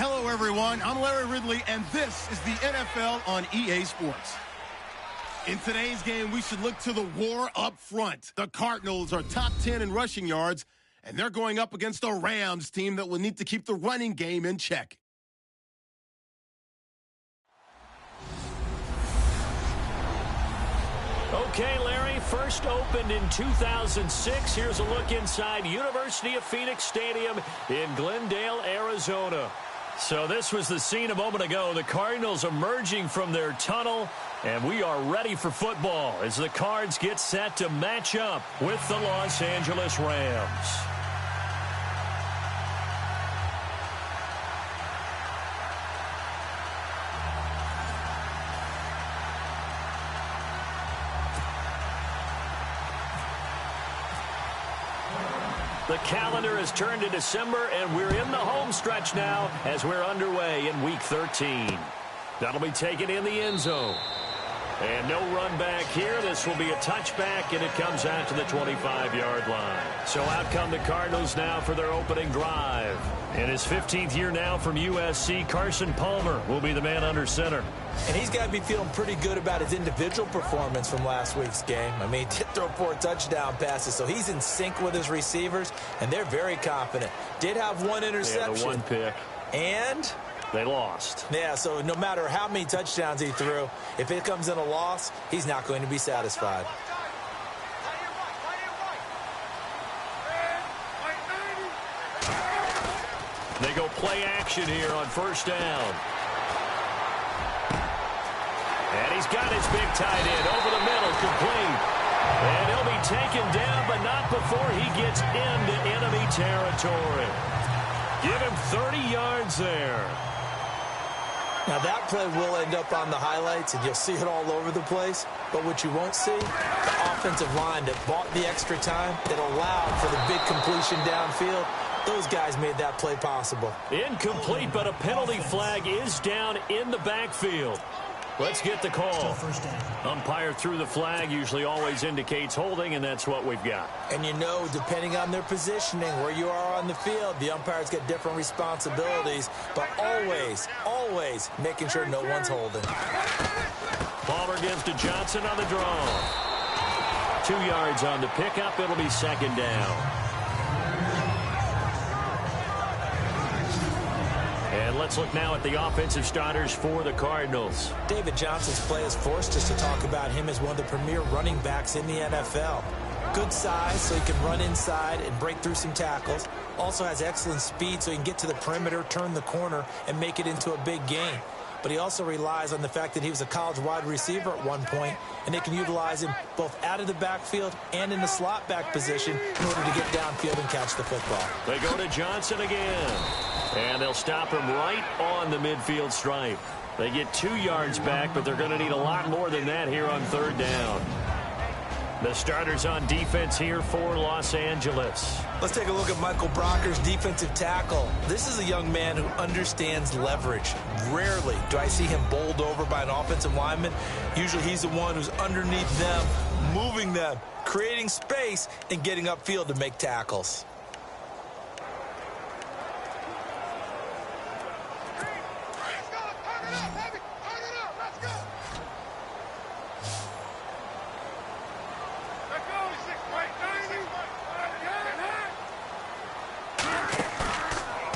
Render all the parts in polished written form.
Hello, everyone. I'm Larry Ridley, and this is the NFL on EA Sports. In today's game, we should look to the war up front. The Cardinals are top 10 in rushing yards, and they're going up against a Rams team that will need to keep the running game in check. Okay, Larry, first opened in 2006. Here's a look inside University of Phoenix Stadium in Glendale, Arizona. So this was the scene a moment ago. The Cardinals emerging from their tunnel, and we are ready for football as the Cards get set to match up with the Los Angeles Rams. The calendar has turned to December, and we're in the home stretch now as we're underway in Week 13. That'll be taken in the end zone. And no run back here. This will be a touchback, and it comes out to the 25-yard line. So out come the Cardinals now for their opening drive. In his 15th year now from USC, Carson Palmer will be the man under center. And he's got to be feeling pretty good about his individual performance from last week's game. I mean, he did throw 4 touchdown passes, so he's in sync with his receivers, and they're very confident. Did have 1 interception. Yeah, the 1 pick. And they lost. Yeah, so no matter how many touchdowns he threw, if it comes in a loss, he's not going to be satisfied. They go play action here on first down. And he's got his big tight end over the middle, complete. And he'll be taken down, but not before he gets into enemy territory. Give him 30 yards there. Now that play will end up on the highlights, and you'll see it all over the place. But what you won't see, the offensive line that bought the extra time, that allowed for the big completion downfield. Those guys made that play possible. Incomplete, but a penalty flag is down in the backfield. Let's get the call. Umpire threw the flag, usually always indicates holding, and that's what we've got. And you know, depending on their positioning, where you are on the field, the umpires get different responsibilities, but always making sure no one's holding. Palmer gives to Johnson on the draw. 2 yards on the pickup. It'll be second down. And let's look now at the offensive starters for the Cardinals. David Johnson's play has forced us to talk about him as one of the premier running backs in the NFL. Good size, so he can run inside and break through some tackles. Also has excellent speed, so he can get to the perimeter, turn the corner, and make it into a big gain. But he also relies on the fact that he was a college wide receiver at one point, and they can utilize him both out of the backfield and in the slot back position in order to get downfield and catch the football. They go to Johnson again. And they'll stop him right on the midfield stripe. They get 2 yards back, but they're going to need a lot more than that here on third down. The starters on defense here for Los Angeles. Let's take a look at Michael Brocker's defensive tackle. This is a young man who understands leverage. Rarely do I see him bowled over by an offensive lineman. Usually he's the one who's underneath them, moving them, creating space, and getting upfield to make tackles.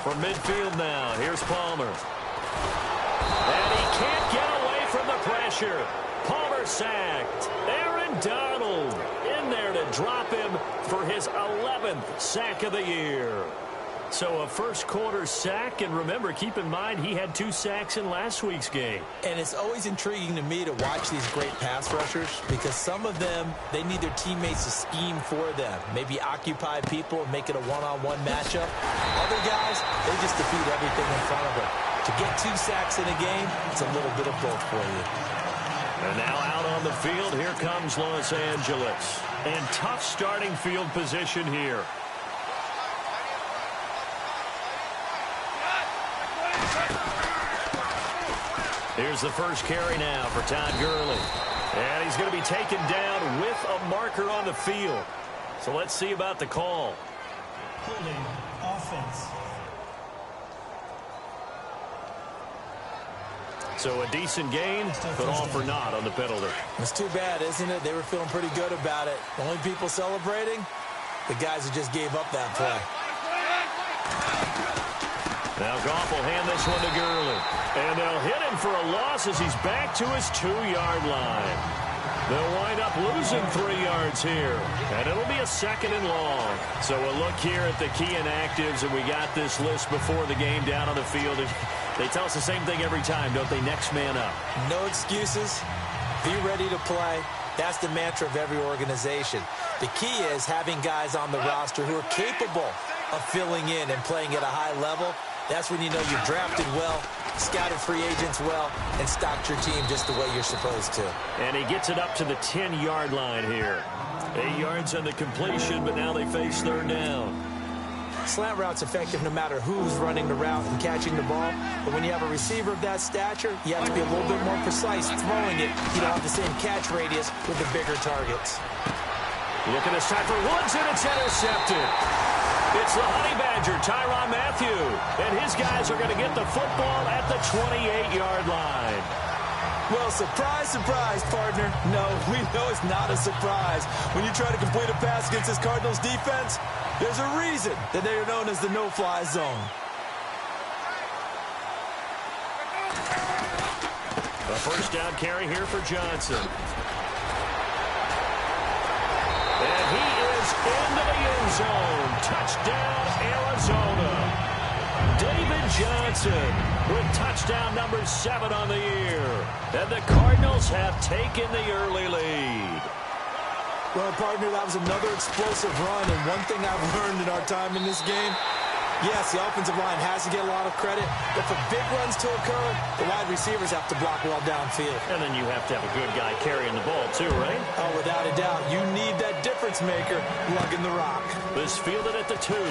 From midfield now, here's Palmer. And he can't get away from the pressure. Palmer sacked. Aaron Donald in there to drop him for his 11th sack of the year. So a first quarter sack, and remember, keep in mind, he had 2 sacks in last week's game. And it's always intriguing to me to watch these great pass rushers because some of them, they need their teammates to scheme for them. Maybe occupy people and make it a one-on-one matchup. Other guys, they just defeat everything in front of them. To get 2 sacks in a game, it's a little bit of both for you. And now out on the field, here comes Los Angeles. And tough starting field position here. Here's the first carry now for Todd Gurley. And he's going to be taken down with a marker on the field. So let's see about the call. Holding offense. So a decent gain, but all for naught on the penalty. It's too bad, isn't it? They were feeling pretty good about it. The only people celebrating, the guys who just gave up that play. Now Goff will hand this one to Gurley. And they'll hit him for a loss as he's back to his 2-yard line. They'll wind up losing 3 yards here. And it'll be a 2nd and long. So a look here at the key inactives, and we got this list before the game down on the field. They tell us the same thing every time, don't they? Next man up. No excuses. Be ready to play. That's the mantra of every organization. The key is having guys on the roster who are capable of filling in and playing at a high level. That's when you know you've drafted well, scouted free agents well, and stocked your team just the way you're supposed to. And he gets it up to the 10-yard line here. 8 yards on the completion, but now they face 3rd down. Slant route's effective no matter who's running the route and catching the ball. But when you have a receiver of that stature, you have to be a little bit more precise throwing it. You don't have the same catch radius with the bigger targets. Looking this time for Woods, and it's intercepted. It's the Honey Badger, Tyrann Mathieu. And his guys are going to get the football at the 28-yard line. Well, surprise, surprise, partner. No, we know it's not a surprise. When you try to complete a pass against this Cardinals defense, there's a reason that they are known as the no-fly zone. A 1st down carry here for Johnson. And he is into the end zone. Touchdown, Arizona. David Johnson with touchdown number 7 on the year. And the Cardinals have taken the early lead. Well, partner, that was another explosive run. And one thing I've learned in our time in this game, yes, the offensive line has to get a lot of credit, but for big runs to occur, the wide receivers have to block well downfield. And then you have to have a good guy carrying the ball too, right? Oh, without a doubt. You need that difference maker lugging the rock. This fielded at the 2. And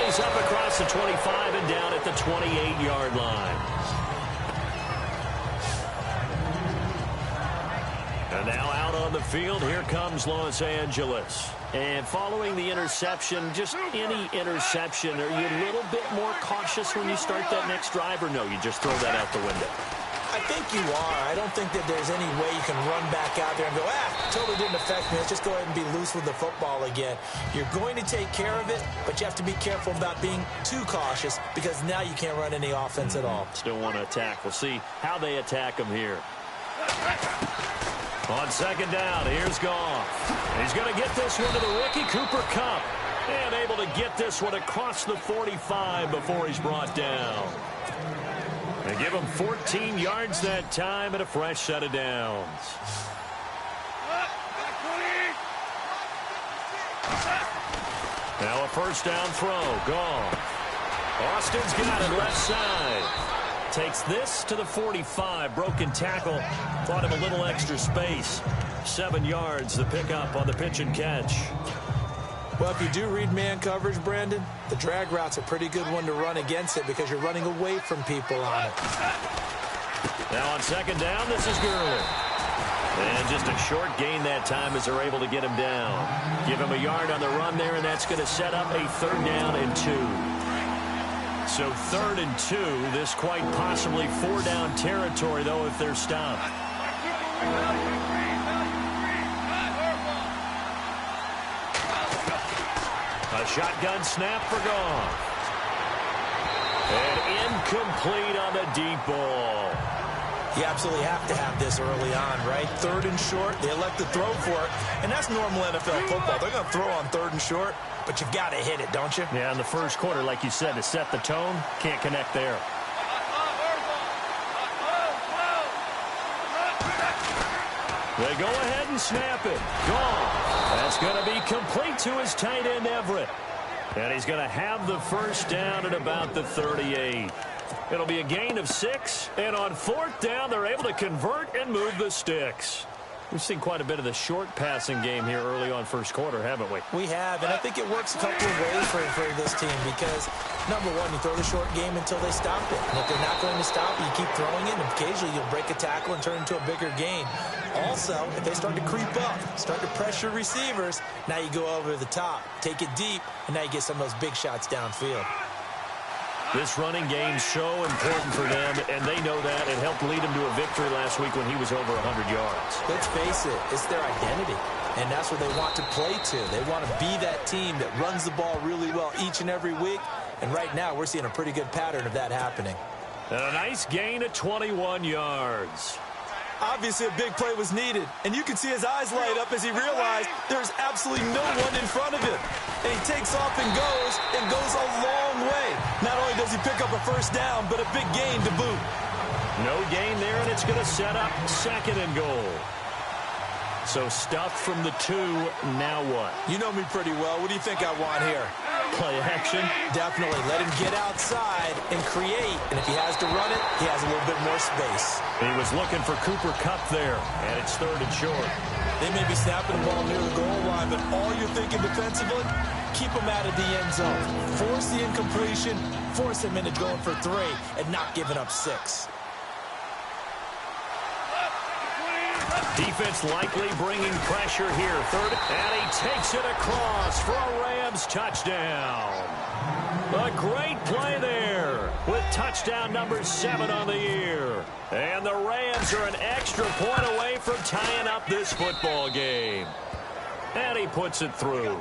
he's up across the 25 and down at the 28-yard line. And now out on the field, here comes Los Angeles. And following the interception, just any interception, are you a little bit more cautious when you start that next drive, or no, you just throw that out the window? I think you are. I don't think that there's any way you can run back out there and go, totally didn't affect me. Let's just go ahead and be loose with the football again. You're going to take care of it, but you have to be careful about being too cautious because now you can't run any offense at all. Still want to attack. We'll see how they attack him here. On 2nd down, here's Goff. He's going to get this one to the rookie, Cooper Kupp. And able to get this one across the 45 before he's brought down. They give him 14 yards that time and a fresh set of downs. Now a 1st down throw. Goff. Austin's got it left side. Takes this to the 45. Broken tackle. Thought him a little extra space. 7 yards, the pickup on the pitch and catch. Well, if you do read man coverage, Brandon, the drag route's a pretty good one to run against it because you're running away from people on it. Now on 2nd down, this is Gurley. And just a short gain that time as they're able to get him down. Give him a yard on the run there, and that's going to set up a 3rd down and 2. So 3rd and 2, this quite possibly 4-down territory, though, if they're stopped. A shotgun snap for Goff. And incomplete on the deep ball. You absolutely have to have this early on, right? 3rd and short, they elect to throw for it. And that's normal NFL football. They're going to throw on 3rd and short, but you've got to hit it, don't you? Yeah, in the first quarter, like you said, to set the tone, can't connect there. They go ahead and snap it. Gone. That's going to be complete to his tight end, Everett. And he's going to have the 1st down at about the 38. It'll be a gain of 6. And on 4th down, they're able to convert and move the sticks. We've seen quite a bit of the short passing game here early on first quarter, haven't we? We have, and I think it works a couple of ways for this team because, number one, you throw the short game until they stop it. And if they're not going to stop it, you keep throwing it, and occasionally you'll break a tackle and turn it into a bigger gain. Also, if they start to creep up, start to pressure receivers, now you go over the top, take it deep, and now you get some of those big shots downfield. This running game's so important for them, and they know that. It helped lead them to a victory last week when he was over 100 yards. Let's face it, it's their identity, and that's what they want to play to. They want to be that team that runs the ball really well each and every week, and right now we're seeing a pretty good pattern of that happening. And a nice gain of 21 yards. Obviously, a big play was needed, and you can see his eyes light up as he realized there's absolutely no one in front of him. And he takes off and goes a long way. Not only does he pick up a first down, but a big gain to boot. No gain there, and it's going to set up 2nd and goal. So stuffed from the 2, now what? You know me pretty well. What do you think I want here? Play action? Definitely. Let him get outside and create. And if he has to run it, he has a little bit more space. He was looking for Cooper Kupp there, and it's 3rd and short. They may be snapping the ball near the goal line, but all you're thinking defensively, keep him out of the end zone. Force the incompletion, force him into going for 3, and not giving up 6. Defense likely bringing pressure here. 3rd, and he takes it across for a Rams touchdown. A great play there with touchdown number 7 on the year. And the Rams are an extra point away from tying up this football game. And he puts it through.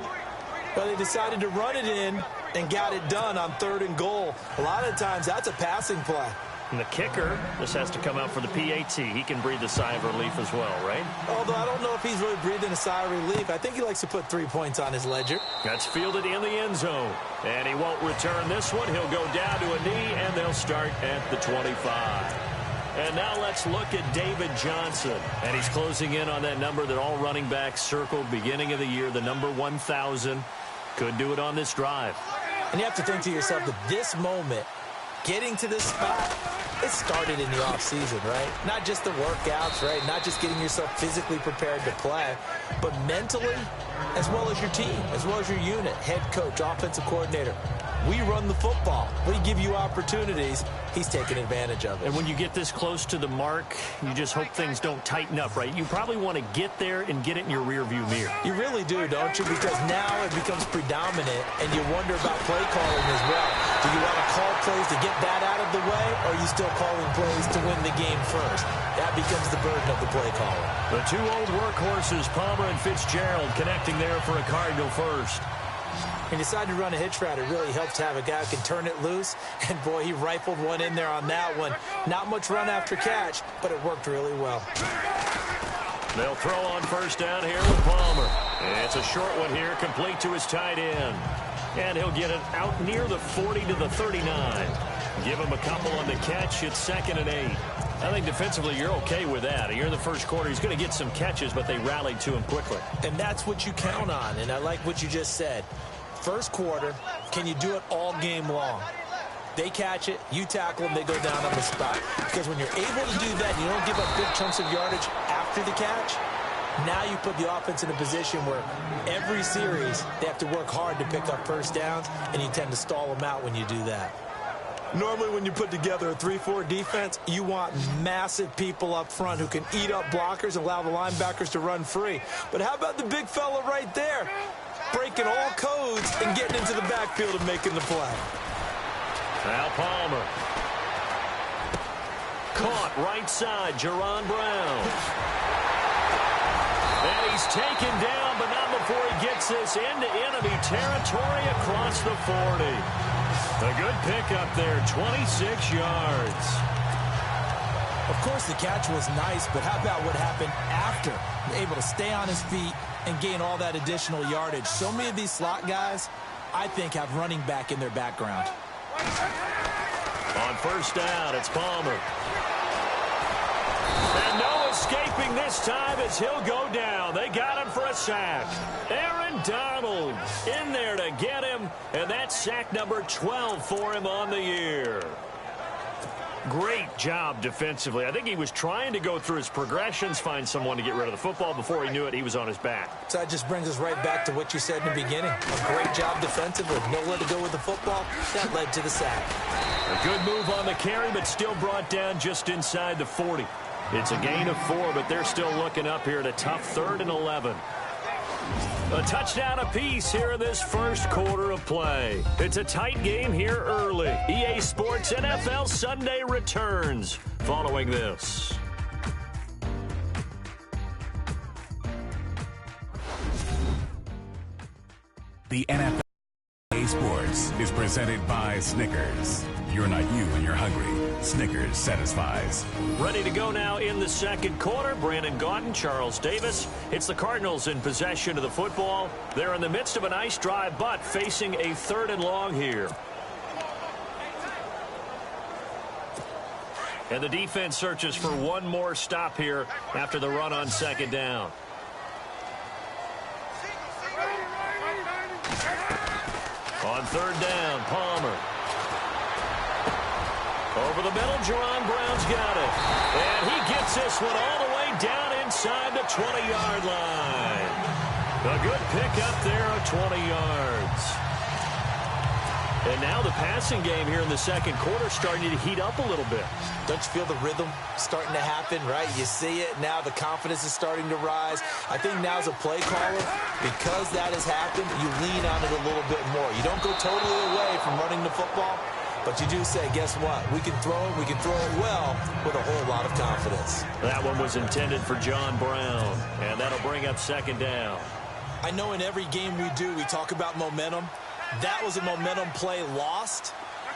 Well, they decided to run it in and got it done on 3rd and goal. A lot of times that's a passing play. And the kicker, this has to come out for the PAT. He can breathe a sigh of relief as well, right? Although I don't know if he's really breathing a sigh of relief. I think he likes to put 3 points on his ledger. That's fielded in the end zone. And he won't return this one. He'll go down to a knee, and they'll start at the 25. And now let's look at David Johnson. And he's closing in on that number that all running backs circled beginning of the year, the number 1,000. Could do it on this drive. And you have to think to yourself that this moment, getting to this spot, it started in the offseason, right? Not just the workouts, right? Not just getting yourself physically prepared to play, but mentally, as well as your team, as well as your unit, head coach, offensive coordinator. We run the football. We give you opportunities. He's taking advantage of it. And when you get this close to the mark, you just hope things don't tighten up, right? You probably want to get there and get it in your rearview mirror. You really do, don't you? Because now it becomes predominant, and you wonder about play calling as well. Do you want to call plays to get that out of the way, or are you still calling plays to win the game first? That becomes the burden of the play caller. The 2 old workhorses, Palmer and Fitzgerald, connecting there for a Cardinal first. He decided to run a hitch route. It really helps to have a guy who can turn it loose. And, boy, he rifled one in there on that one. Not much run after catch, but it worked really well. They'll throw on first down here with Palmer. And it's a short one here, complete to his tight end. And he'll get it out near the 40 to the 39. Give him a couple on the catch. It's 2nd and 8. I think defensively you're okay with that. You're in the first quarter. He's going to get some catches, but they rallied to him quickly. And that's what you count on. And I like what you just said. First quarter, can you do it all game long? They catch it, you tackle them, they go down on the spot. Because when you're able to do that, and you don't give up big chunks of yardage after the catch, now you put the offense in a position where every series they have to work hard to pick up first downs, and you tend to stall them out when you do that. Normally when you put together a 3-4 defense, you want massive people up front who can eat up blockers and allow the linebackers to run free. But how about the big fella right there? Breaking all codes and getting into the backfield and making the play. Al Palmer. Caught right side, Jerron Brown. And he's taken down, but not before he gets this into enemy territory across the 40. A good pickup there, 26 yards. Of course, the catch was nice, but how about what happened after? Able to stay on his feet and gain all that additional yardage. So many of these slot guys, I think, have running back in their background. On first down, it's Palmer. And no escaping this time as he'll go down. They got him for a sack. Aaron Donald in there to get him, and that's sack number 12 for him on the year. Great job defensively. I think he was trying to go through his progressions, find someone to get rid of the football. Before he knew it, he was on his back. So that just brings us right back to what you said in the beginning. A great job defensively. Nowhere to go with the football. That led to the sack. A good move on the carry, but still brought down just inside the 40. It's a gain of 4, but they're still looking up here at a tough 3rd and 11. A touchdown apiece here in this first quarter of play. It's a tight game here early. EA Sports NFL Sunday returns following this. The NFL Sports is presented by Snickers. You're not you when you're hungry. Snickers satisfies. Ready to go now in the second quarter. Brandon Gaudin, Charles Davis. It's the Cardinals in possession of the football. They're in the midst of a nice drive, but facing a 3rd and long here. And the defense searches for one more stop here after the run on 2nd down. On 3rd down, Palmer. Over the middle, Jerron Brown's got it. And he gets this one all the way down inside the 20-yard line. A good pick up there of 20 yards. And now the passing game here in the second quarter starting to heat up a little bit. Don't you feel the rhythm starting to happen, right? You see it. Now the confidence is starting to rise. I think now as a play caller, because that has happened, you lean on it a little bit more. You don't go totally away from running the football, but you do say, guess what? We can throw it well with a whole lot of confidence. That one was intended for John Brown, and that'll bring up 2nd down. I know in every game we do, we talk about momentum. That was a momentum play lost.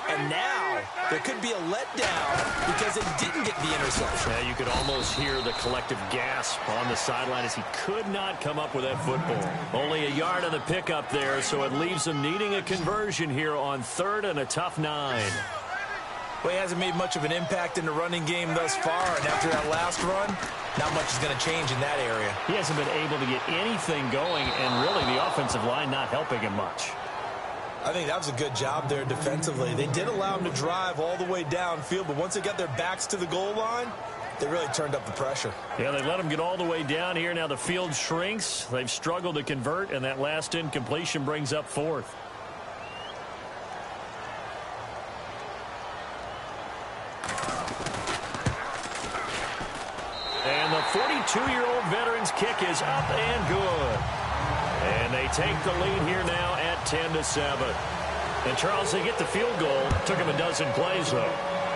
And now there could be a letdown because they didn't get the interception. Yeah, you could almost hear the collective gasp on the sideline as he could not come up with that football. Only a yard on the pickup there, so it leaves him needing a conversion here on 3rd and a tough 9. Well, he hasn't made much of an impact in the running game thus far, and after that last run, not much is going to change in that area. He hasn't been able to get anything going, and really the offensive line not helping him much. I think that was a good job there defensively. They did allow him to drive all the way downfield, but once they got their backs to the goal line, they really turned up the pressure. Yeah, they let him get all the way down here. Now the field shrinks. They've struggled to convert, and that last incompletion brings up 4th. And the 42-year-old veteran's kick is up and good. And they take the lead here now at 10-7. And, Charles, they get the field goal. Took him a dozen plays, though.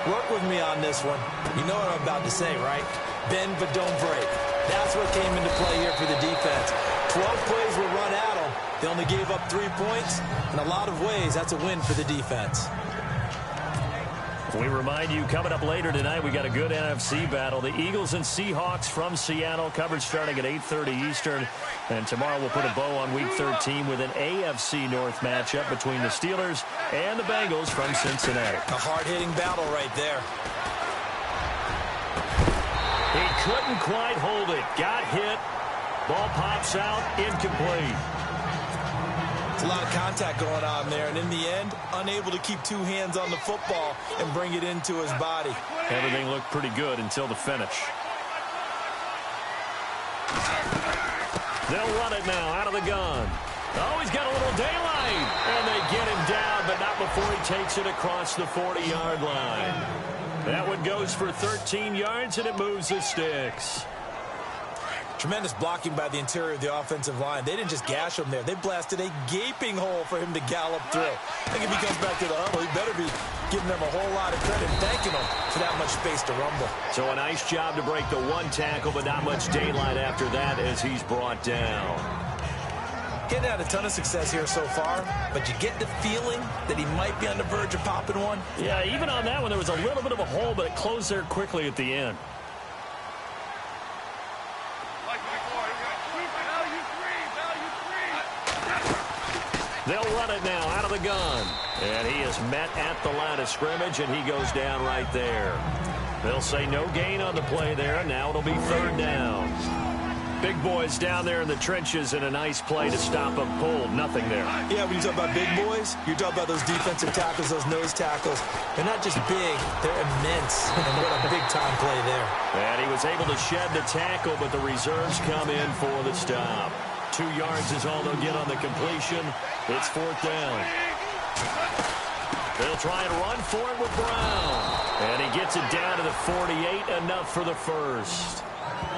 Work with me on this one. You know what I'm about to say, right? Bend but don't break. That's what came into play here for the defense. 12 plays were run at them. They only gave up 3 points. In a lot of ways, that's a win for the defense. We remind you, coming up later tonight, we got a good NFC battle. The Eagles and Seahawks from Seattle, coverage starting at 8:30 Eastern. And tomorrow we'll put a bow on Week 13 with an AFC North matchup between the Steelers and the Bengals from Cincinnati. A hard-hitting battle right there. He couldn't quite hold it. Got hit. Ball pops out. Incomplete. It's a lot of contact going on there, and in the end, unable to keep 2 hands on the football and bring it into his body. Everything looked pretty good until the finish. They'll run it now out of the gun. Oh, he's got a little daylight. And they get him down, but not before he takes it across the 40-yard line. That one goes for 13 yards, and it moves the sticks. Tremendous blocking by the interior of the offensive line. They didn't just gash him there. They blasted a gaping hole for him to gallop through. I think if he comes back to the huddle, he better be giving them a whole lot of credit and thanking them for that much space to rumble. So a nice job to break the 1 tackle, but not much daylight after that as he's brought down. Getting had a ton of success here so far, but you get the feeling that he might be on the verge of popping one. Yeah, even on that one, there was a little bit of a hole, but it closed there quickly at the end. They'll run it now out of the gun. And he is met at the line of scrimmage, and he goes down right there. They'll say no gain on the play there. Now it'll be 3rd down. Big boys down there in the trenches in a nice play to stop a pull. Nothing there. Yeah, when you talk about big boys, you're talking about those defensive tackles, those nose tackles. They're not just big, they're immense. And what a big-time play there. And he was able to shed the tackle, but the reserves come in for the stop. 2 yards is all they'll get on the completion. It's 4th down. They'll try and run for it with Brown. And he gets it down to the 48, enough for the first.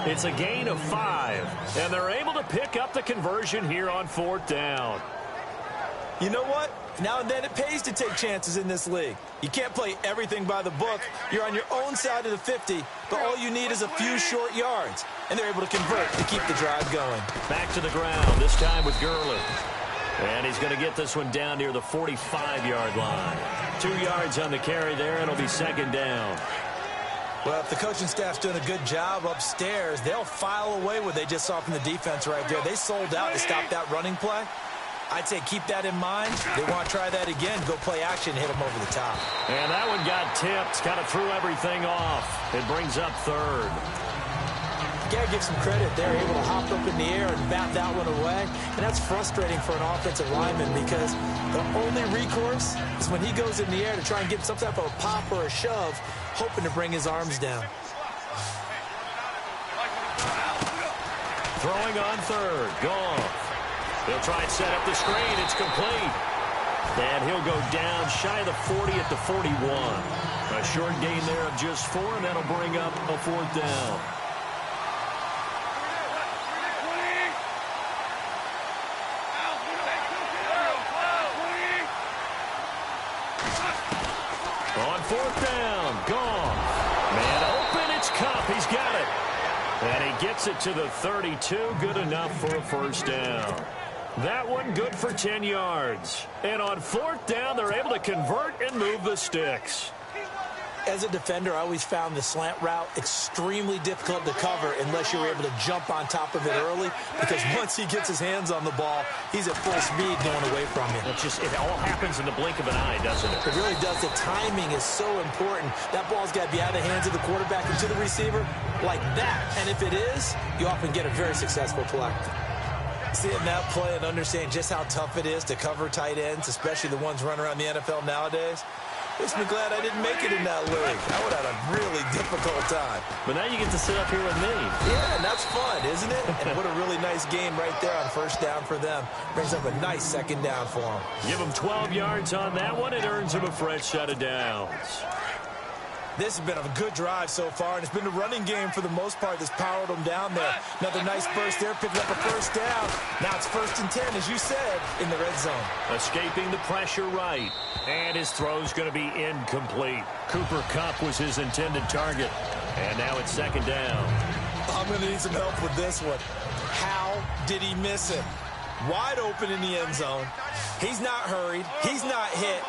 It's a gain of 5, and they're able to pick up the conversion here on 4th down. You know what? Now and then it pays to take chances in this league. You can't play everything by the book. You're on your own side of the 50, but all you need is a few short yards. And they're able to convert to keep the drive going. Back to the ground, this time with Gurley. And he's going to get this one down near the 45-yard line. 2 yards on the carry there, and it'll be 2nd down. Well, if the coaching staff's doing a good job upstairs, they'll file away what they just saw from the defense right there. They sold out to stop that running play. I'd say keep that in mind. They want to try that again. Go play action, hit them over the top. And that one got tipped. Kind of threw everything off. It brings up 3rd. You got to give some credit. They're able to hop up in the air and bat that one away. And that's frustrating for an offensive lineman because the only recourse is when he goes in the air to try and get some type of a pop or a shove, hoping to bring his arms down. Throwing on 3rd. Goff. He'll try and set up the screen. It's complete. And he'll go down shy of the 40 at the 41. A short gain there of just 4, and that'll bring up a 4th down. On 4th down, Goff. Man open, it's Cup. He's got it. And he gets it to the 32. Good enough for a 1st down. That one good for 10 yards. And on 4th down, they're able to convert and move the sticks. As a defender, I always found the slant route extremely difficult to cover unless you were able to jump on top of it early, because once he gets his hands on the ball, he's at full speed going away from you. It all happens in the blink of an eye, doesn't it? It really does. The timing is so important. That ball's got to be out of the hands of the quarterback and to the receiver like that. And if it is, you often get a very successful play. Seeing that play and understanding just how tough it is to cover tight ends, especially the ones running around the NFL nowadays, makes me glad I didn't make it in that league. I would have had a really difficult time. But now you get to sit up here with me. Yeah, and that's fun, isn't it? And what a really nice game right there on 1st down for them. Brings up a nice 2nd down for them. Give them 12 yards on that one. It earns them a fresh set of downs. This has been a good drive so far, and it's been the running game for the most part that's powered them down there. Another nice burst there, picking up a 1st down. Now it's 1st and 10, as you said, in the red zone. Escaping the pressure right. And his throw's going to be incomplete. Cooper Kupp was his intended target. And now it's 2nd down. I'm going to need some help with this one. How did he miss it? Wide open in the end zone. He's not hurried. He's not hit.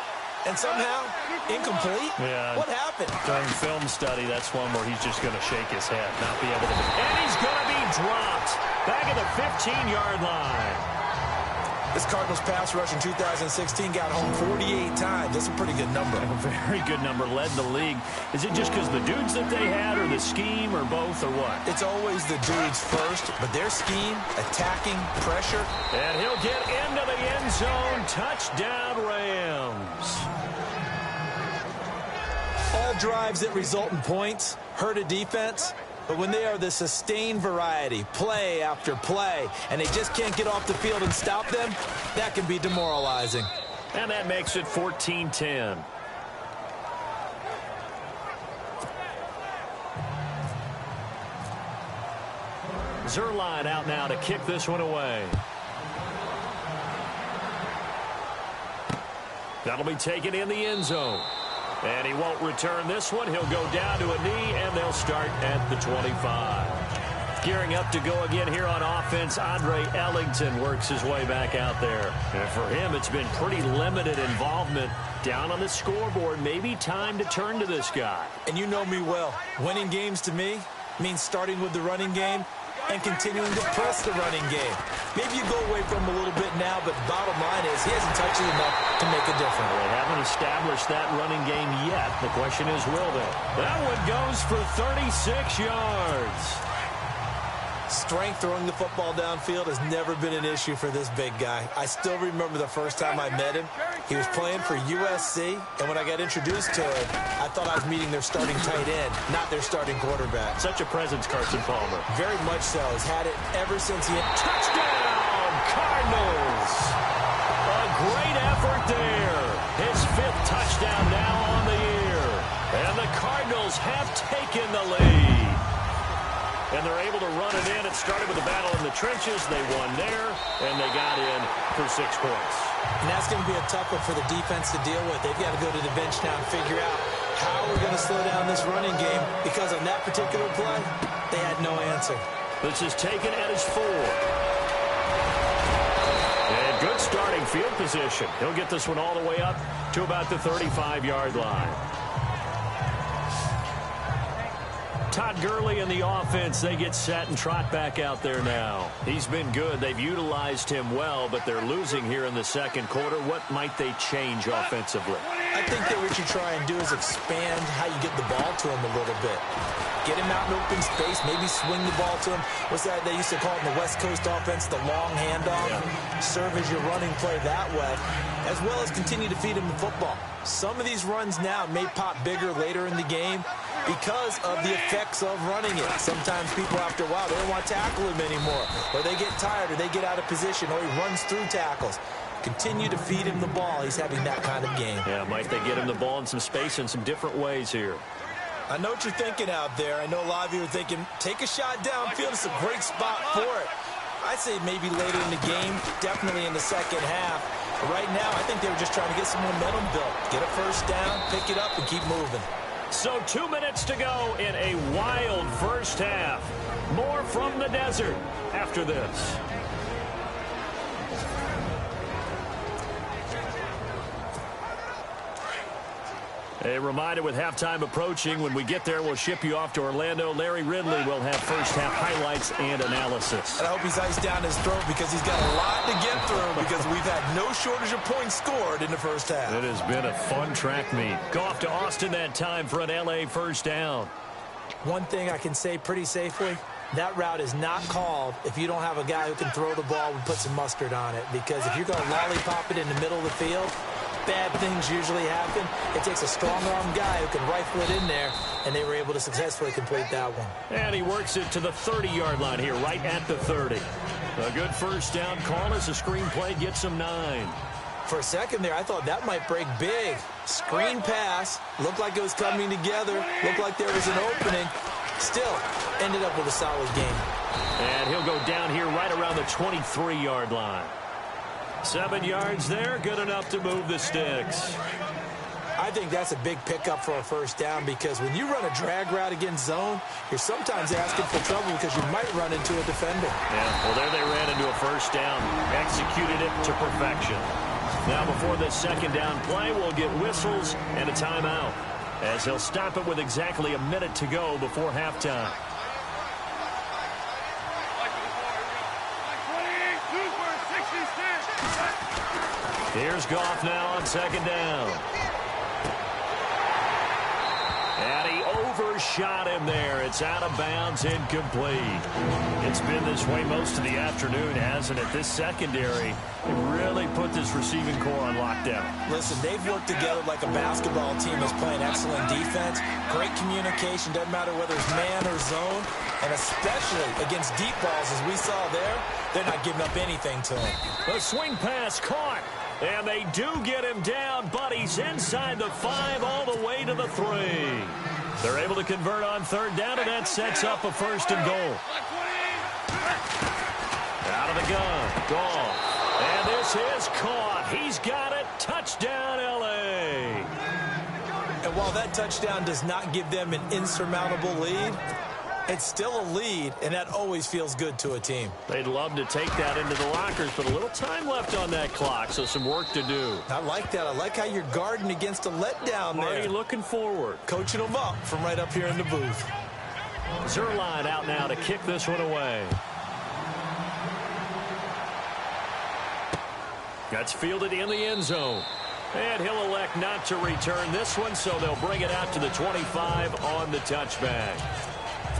And somehow, incomplete? Yeah. What happened? During film study, that's one where he's just going to shake his head, not be able to. And he's going to be dropped back at the 15-yard line. This Cardinals pass rush in 2016 got home 48 times. That's a pretty good number. A very good number, led the league. Is it just because the dudes that they had, or the scheme, or both, or what? It's always the dudes first, but their scheme, attacking, pressure. And he'll get into the end zone. Touchdown, Rams. All drives that result in points hurt a defense. But when they are the sustained variety, play after play, and they just can't get off the field and stop them, that can be demoralizing. And that makes it 14-10. Zuerlein out now to kick this one away. That'll be taken in the end zone. And he won't return this one. He'll go down to a knee, and they'll start at the 25. Gearing up to go again here on offense, Andre Ellington works his way back out there. And for him, it's been pretty limited involvement down on the scoreboard. Maybe time to turn to this guy. And you know me well. Winning games to me means starting with the running game and continuing to press the running game. Maybe you go away from him a little bit now, but bottom line is he hasn't touched it enough to make a difference. They haven't established that running game yet. The question is, will they? That one goes for 36 yards. Strength throwing the football downfield has never been an issue for this big guy. I still remember the first time I met him. He was playing for USC, and when I got introduced to him, I thought I was meeting their starting tight end, not their starting quarterback. Such a presence, Carson Palmer. Very much so. He's had it ever since he... Touchdown, Cardinals! A great effort there. His 5th touchdown now on the year. And the Cardinals have taken the lead. and they're able to run it in. It started with a battle in the trenches. They won there, and they got in for 6 points. And that's going to be a tough one for the defense to deal with. They've got to go to the bench now and figure out how we're going to slow down this running game, because on that particular play, they had no answer. This is taken at his 4. And good starting field position. He'll get this one all the way up to about the 35-yard line. Todd Gurley in the offense. They get set and trot back out there now. He's been good. They've utilized him well, but they're losing here in the second quarter. What might they change offensively? I think that what you try and do is expand how you get the ball to him a little bit. Get him out in open space, maybe swing the ball to him. What's that they used to call it in the West Coast offense, the long handoff? Yeah. Serve as your running play that way, as well as continue to feed him the football. Some of these runs now may pop bigger later in the game because of the effects of running it. Sometimes people, after a while, they don't want to tackle him anymore, or they get tired, or they get out of position, or he runs through tackles. Continue to feed him the ball. He's having that kind of game. Yeah, might they get him the ball in some space in some different ways here. I know what you're thinking out there. I know a lot of you are thinking, take a shot downfield. It's a great spot for it. I'd say maybe later in the game, definitely in the second half. But right now, I think they were just trying to get some momentum built. Get a first down, pick it up, and keep moving. So 2 minutes to go in a wild first half. More from the desert after this. A reminder, with halftime approaching, when we get there, we'll ship you off to Orlando. Larry Ridley will have first-half highlights and analysis. And I hope he's iced down his throat, because he's got a lot to get through, because we've had no shortage of points scored in the first half. It has been a fun track meet. Go off to Austin that time for an L.A. first down. One thing I can say pretty safely, that route is not called if you don't have a guy who can throw the ball and put some mustard on it, because if you're going to lollipop it in the middle of the field, bad things usually happen. It takes a strong-arm guy who can rifle it in there, and they were able to successfully complete that one. And he works it to the 30-yard line here, right at the 30. A good first down call as the screen play gets him 9. For a second there, I thought that might break big. Screen pass, looked like it was coming together, looked like there was an opening. Still, ended up with a solid game. And he'll go down here right around the 23-yard line. 7 yards there, good enough to move the sticks. I think that's a big pickup for a first down, because when you run a drag route against zone, you're sometimes asking for trouble because you might run into a defender. Yeah, well, there they ran into a first down, executed it to perfection. Now, before this second down play, we'll get whistles and a timeout, as he'll stop it with exactly a minute to go before halftime. Here's Goff now on second down. And he overshot him there. It's out of bounds, incomplete. It's been this way most of the afternoon, hasn't it? This secondary really put this receiving core on lockdown. Listen, they've worked together like a basketball team that's playing excellent defense. Great communication, doesn't matter whether it's man or zone. And especially against deep balls, as we saw there, they're not giving up anything to him. The swing pass caught. And they do get him down, but he's inside the 5 all the way to the 3. They're able to convert on third down, and that sets up a first and goal. Out of the gun, Goff. And this is caught. He's got it. Touchdown, L.A. And while that touchdown does not give them an insurmountable lead, it's still a lead, and that always feels good to a team. They'd love to take that into the lockers, but a little time left on that clock, so some work to do. I like that. I like how you're guarding against a letdown there. Marty looking forward. Coaching them up from right up here in the booth. Zerline out now to kick this one away. That's fielded in the end zone. And he'll elect not to return this one, so they'll bring it out to the 25 on the touchback.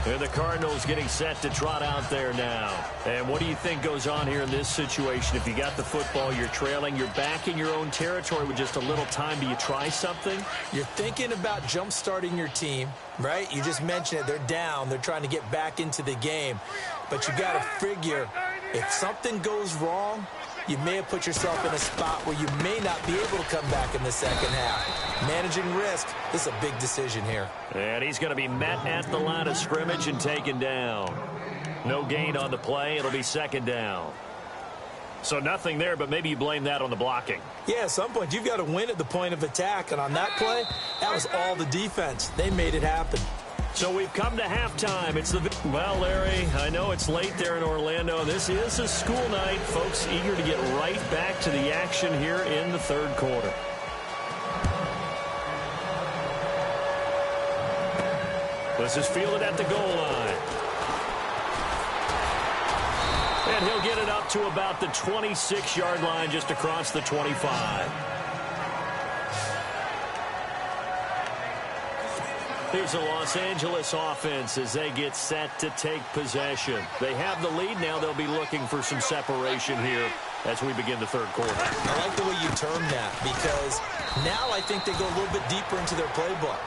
And the Cardinals getting set to trot out there now. And what do you think goes on here in this situation? If you got the football, you're trailing, you're back in your own territory with just a little time. Do you try something? You're thinking about jump-starting your team, right? You just mentioned it. They're down. They're trying to get back into the game. But you got to figure, if something goes wrong, you may have put yourself in a spot where you may not be able to come back in the second half. Managing risk, this is a big decision here. And he's going to be met at the line of scrimmage and taken down. No gain on the play. It'll be second down. So nothing there, but maybe you blame that on the blocking. Yeah, at some point, you've got to win at the point of attack. And on that play, that was all the defense. They made it happen. So we've come to halftime. It's the... Well, Larry, I know it's late there in Orlando. This is a school night. Folks eager to get right back to the action here in the third quarter. This is fielded at the goal line. And he'll get it up to about the 26-yard line, just across the 25. Here's the Los Angeles offense as they get set to take possession. They have the lead. Now they'll be looking for some separation here as we begin the third quarter. I like the way you term that, because now I think they go a little bit deeper into their playbook.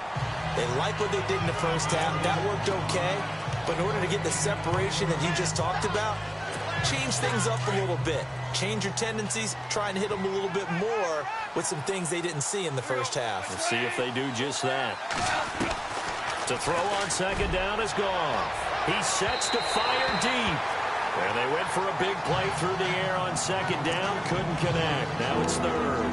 They like what they did in the first half. That worked okay. But in order to get the separation that you just talked about, change things up a little bit. Change your tendencies. Try and hit them a little bit more with some things they didn't see in the first half. Let's see if they do just that. To throw on second down is Goff. He sets to fire deep. And they went for a big play through the air on second down. Couldn't connect. Now it's third.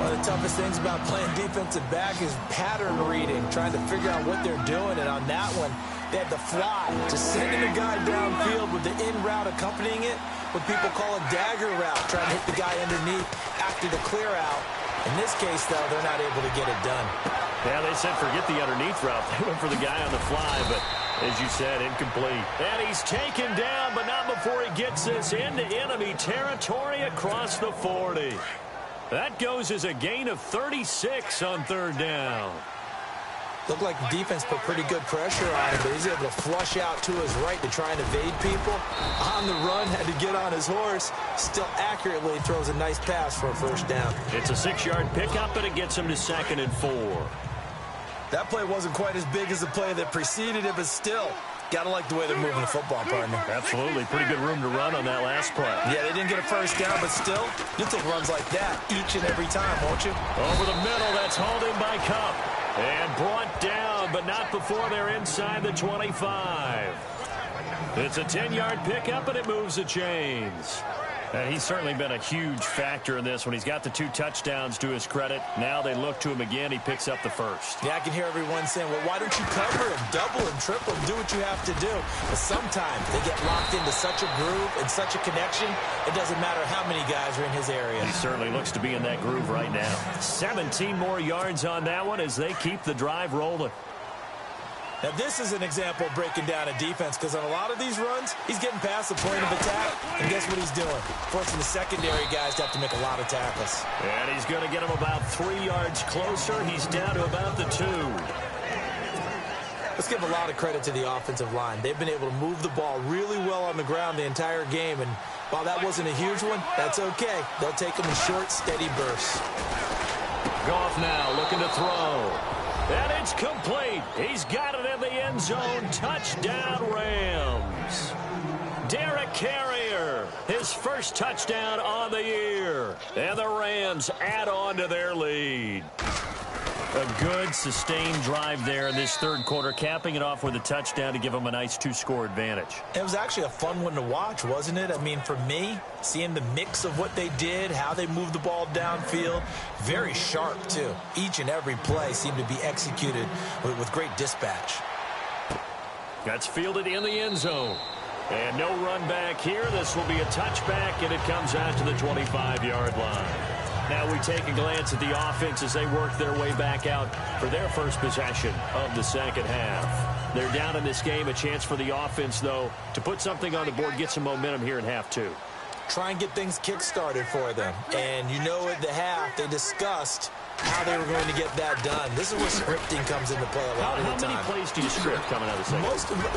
One of the toughest things about playing defensive back is pattern reading, trying to figure out what they're doing. And on that one, they had the fly, just sending a guy downfield with the in route accompanying it, what people call a dagger route, trying to hit the guy underneath after the clear out. In this case, though, they're not able to get it done. Yeah, they said forget the underneath route. They went for the guy on the fly, but as you said, incomplete. And he's taken down, but not before he gets this into enemy territory across the 40. That goes as a gain of 36 on third down. Looked like the defense put pretty good pressure on him, but he's able to flush out to his right to try and evade people. On the run, had to get on his horse. Still accurately throws a nice pass for a first down. It's a 6-yard pickup, and it gets him to 2nd and 4. That play wasn't quite as big as the play that preceded it, but still, got to like the way they're moving the football, partner. Absolutely. Pretty good room to run on that last play. Yeah, they didn't get a first down, but still, you'll take runs like that each and every time, won't you? Over the middle, that's hauled in by Cup. And brought down, but not before they're inside the 25. It's a 10-yard pickup, and it moves the chains. And he's certainly been a huge factor in this when he's got the 2 touchdowns to his credit. Now they look to him again. He picks up the first. Yeah, I can hear everyone saying, well, why don't you cover him, double him, triple him, do what you have to do. But sometimes they get locked into such a groove and such a connection, it doesn't matter how many guys are in his area. He certainly looks to be in that groove right now. 17 more yards on that one as they keep the drive rolling. Now, this is an example of breaking down a defense, because on a lot of these runs, he's getting past the point of attack, and guess what he's doing? Forcing the secondary guys to have to make a lot of tackles. And he's going to get him about 3 yards closer. He's down to about the 2. Let's give a lot of credit to the offensive line. They've been able to move the ball really well on the ground the entire game, and while that wasn't a huge one, that's okay. They'll take them in short, steady bursts. Goff now looking to throw. And it's complete. He's got it in the end zone. Touchdown, Rams. Derek Carrier, his first touchdown on the year. And the Rams add on to their lead. A good, sustained drive there in this third quarter, capping it off with a touchdown to give them a nice 2-score advantage. It was actually a fun one to watch, wasn't it? I mean, for me, seeing the mix of what they did, how they moved the ball downfield, very sharp, too. Each and every play seemed to be executed with great dispatch. That's fielded in the end zone. And no run back here. This will be a touchback, and it comes out to the 25-yard line. Now we take a glance at the offense as they work their way back out for their first possession of the second half. They're down in this game. A chance for the offense, though, to put something on the board, get some momentum here in half 2. Try and get things kick-started for them. And you know at the half, they discussed how they were going to get that done. This is where scripting comes into play a lot of the time. How many plays do you script coming out of the second?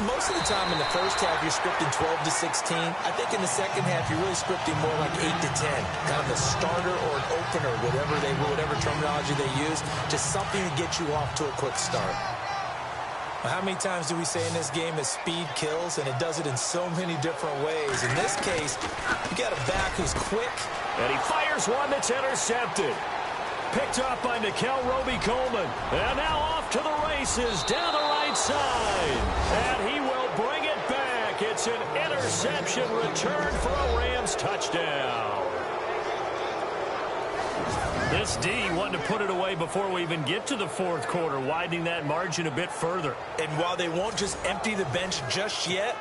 Most of the time in the first half, you're scripting 12 to 16. I think in the second half, you're really scripting more like 8 to 10. Kind of a starter or an opener, whatever terminology they use, just something to get you off to a quick start. How many times do we say in this game that speed kills, and it does it in so many different ways? In this case, you got a back who's quick. And he fires one that's intercepted. Picked up by Nickel Roby-Coleman. And now off to the races down the right side. And he will bring it back. It's an interception return for a Rams touchdown. This D wanting to put it away before we even get to the fourth quarter, widening that margin a bit further. And while they won't just empty the bench just yet,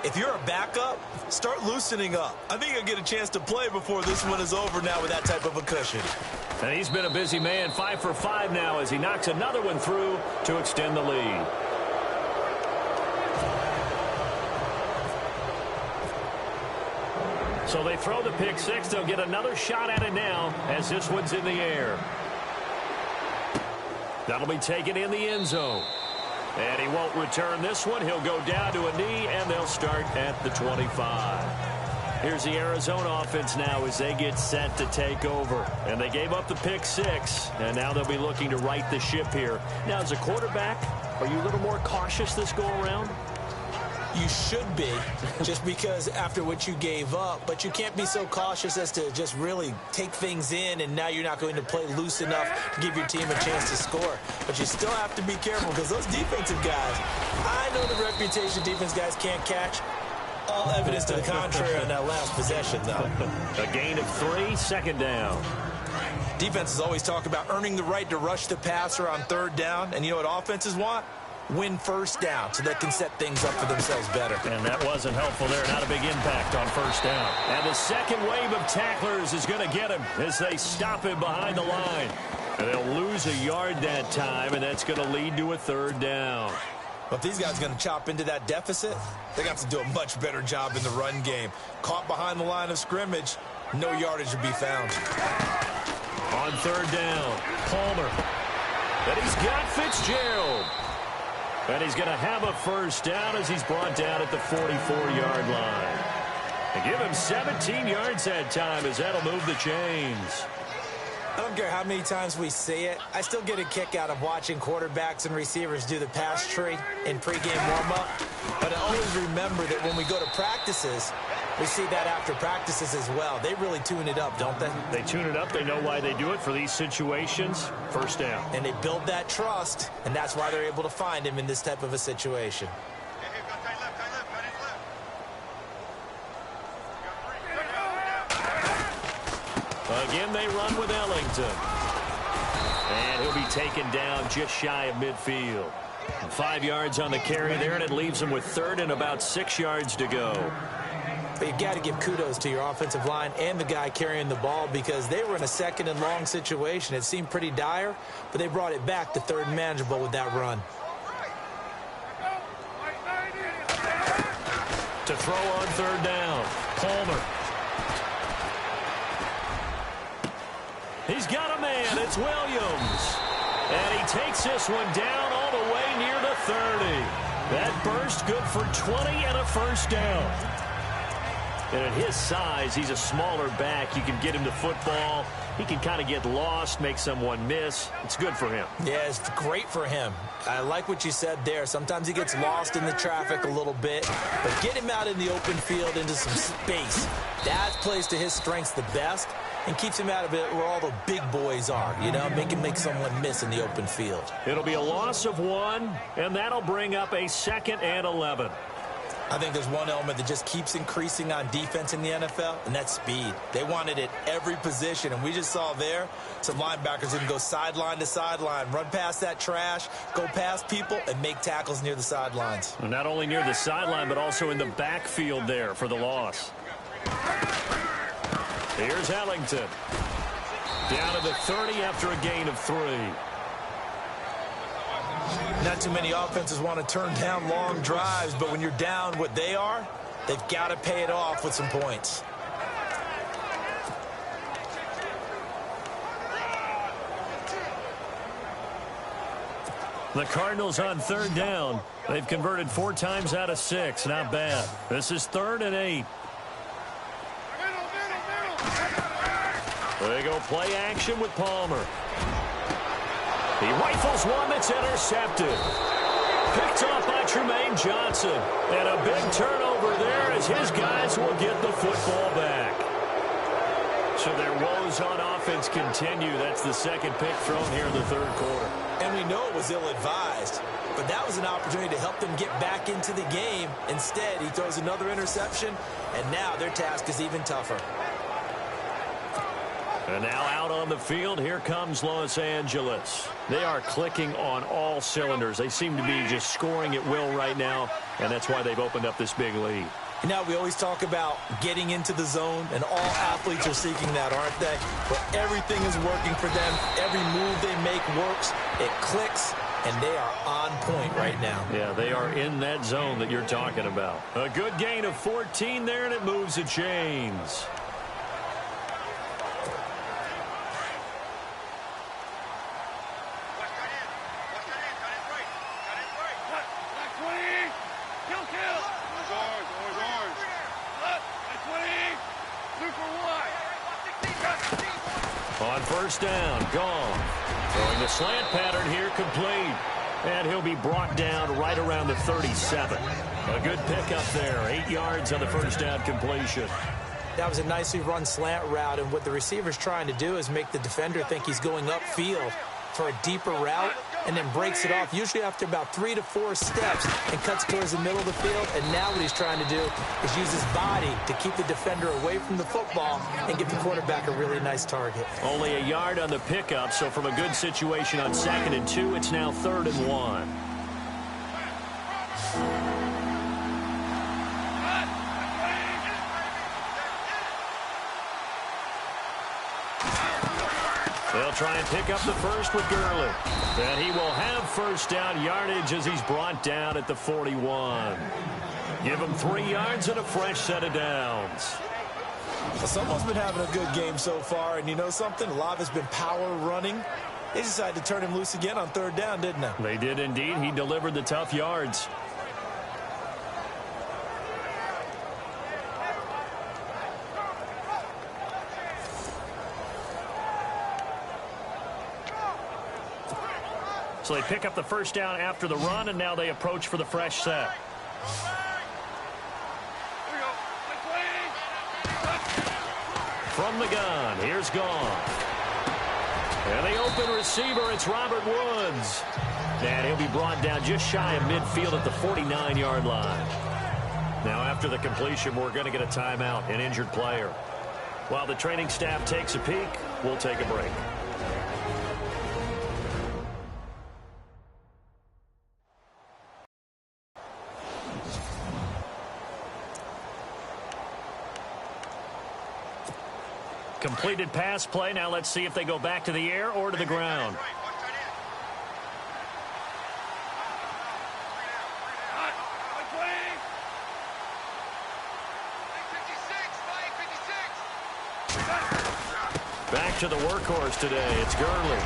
if you're a backup, start loosening up. I think you'll get a chance to play before this one is over now with that type of a cushion. And he's been a busy man, 5 for 5 now as he knocks another one through to extend the lead. So they throw the pick six. They'll get another shot at it now as this one's in the air. That'll be taken in the end zone. And he won't return this one. He'll go down to a knee, and they'll start at the 25. Here's the Arizona offense now as they get set to take over. And they gave up the pick six, and now they'll be looking to right the ship here. Now, as a quarterback, are you a little more cautious this go-around? You should be, just because after what you gave up. But you can't be so cautious as to just really take things in, and now you're not going to play loose enough to give your team a chance to score. But you still have to be careful because those defensive guys, I know the reputation defense guys can't catch. All evidence to the contrary on that last possession, though. A gain of 3, second down. Defenses always talk about earning the right to rush the passer on third down. And you know what offenses want? Win first down so they can set things up for themselves better. And that wasn't helpful there. Not a big impact on first down. And the second wave of tacklers is going to get him as they stop him behind the line. And they'll lose a yard that time, and that's going to lead to a third down. But if these guys are going to chop into that deficit, they're going to have to do a much better job in the run game. Caught behind the line of scrimmage, no yardage would be found. On third down, Palmer. And he's got Fitzgerald. And he's going to have a first down as he's brought down at the 44-yard line. And give him 17 yards that time as that'll move the chains. I don't care how many times we say it. I still get a kick out of watching quarterbacks and receivers do the pass tree in pregame warm-up. But I always remember that when we go to practices, we see that after practices as well. They really tune it up, don't they? They tune it up. They know why they do it for these situations. First down. And they build that trust, and that's why they're able to find him in this type of a situation. Again, they run with Ellington. And he'll be taken down just shy of midfield. 5 yards on the carry there, and it leaves him with third and about 6 yards to go. But you got to give kudos to your offensive line and the guy carrying the ball because they were in a second and long situation. It seemed pretty dire, but they brought it back to third and manageable with that run. To throw on third down, Palmer. He's got a man. It's Williams. And he takes this one down all the way near the 30. That burst good for 20 and a first down. And at his size, he's a smaller back. You can get him to football. He can kind of get lost, make someone miss. It's good for him. Yeah, it's great for him. I like what you said there. Sometimes he gets lost in the traffic a little bit. But get him out in the open field into some space. That plays to his strengths the best and keeps him out of it where all the big boys are. You know, make someone miss in the open field. It'll be a loss of 1, and that'll bring up a 2nd and 11. I think there's one element that just keeps increasing on defense in the NFL, and that's speed. They want it at every position, and we just saw there some linebackers who can go sideline to sideline, run past that trash, go past people, and make tackles near the sidelines. Well, not only near the sideline, but also in the backfield there for the loss. Here's Ellington. Down to the 30 after a gain of 3. Not too many offenses want to turn down long drives, but when you're down what they are, they've got to pay it off with some points. The Cardinals on third down. They've converted 4 times out of 6. Not bad. This is 3rd and 8. They go play action with Palmer. He rifles one that's intercepted. Picked off by Tremaine Johnson. And a big turnover there as his guys will get the football back. So their woes on offense continue. That's the second pick thrown here in the third quarter. And we know it was ill-advised, but that was an opportunity to help them get back into the game. Instead, he throws another interception, and now their task is even tougher. And now out on the field, here comes Los Angeles. They are clicking on all cylinders. They seem to be just scoring at will right now, and that's why they've opened up this big lead. You know, we always talk about getting into the zone, and all athletes are seeking that, aren't they? But everything is working for them. Every move they make works. It clicks, and they are on point right now. Yeah, they are in that zone that you're talking about. A good gain of 14 there, and it moves the chains. On first down, gone. Throwing the slant pattern here, complete. And he'll be brought down right around the 37. A good pickup there, 8 yards on the first down completion. That was a nicely run slant route, and what the receiver's trying to do is make the defender think he's going upfield for a deeper route, and then breaks it off, usually after about 3 to 4 steps, and cuts towards the middle of the field. And now what he's trying to do is use his body to keep the defender away from the football and give the quarterback a really nice target. Only a yard on the pickup, so from a good situation on 2nd and 2, it's now 3rd and 1. They'll try and pick up the first with Gurley. And he will have first down yardage as he's brought down at the 41. Give him 3 yards and a fresh set of downs. Well, someone's been having a good game so far, and you know something? A lot of it's been power running. They decided to turn him loose again on 3rd down, didn't they? They did indeed. He delivered the tough yards. So they pick up the first down after the run, and now they approach for the fresh set. From the gun, here's Gone. And the open receiver, it's Robert Woods. And he'll be brought down just shy of midfield at the 49-yard line. Now after the completion, we're going to get a timeout, an injured player. While the training staff takes a peek, we'll take a break. Completed pass play. Now let's see if they go back to the air or to the ground. Back to the workhorse today. It's Gurley.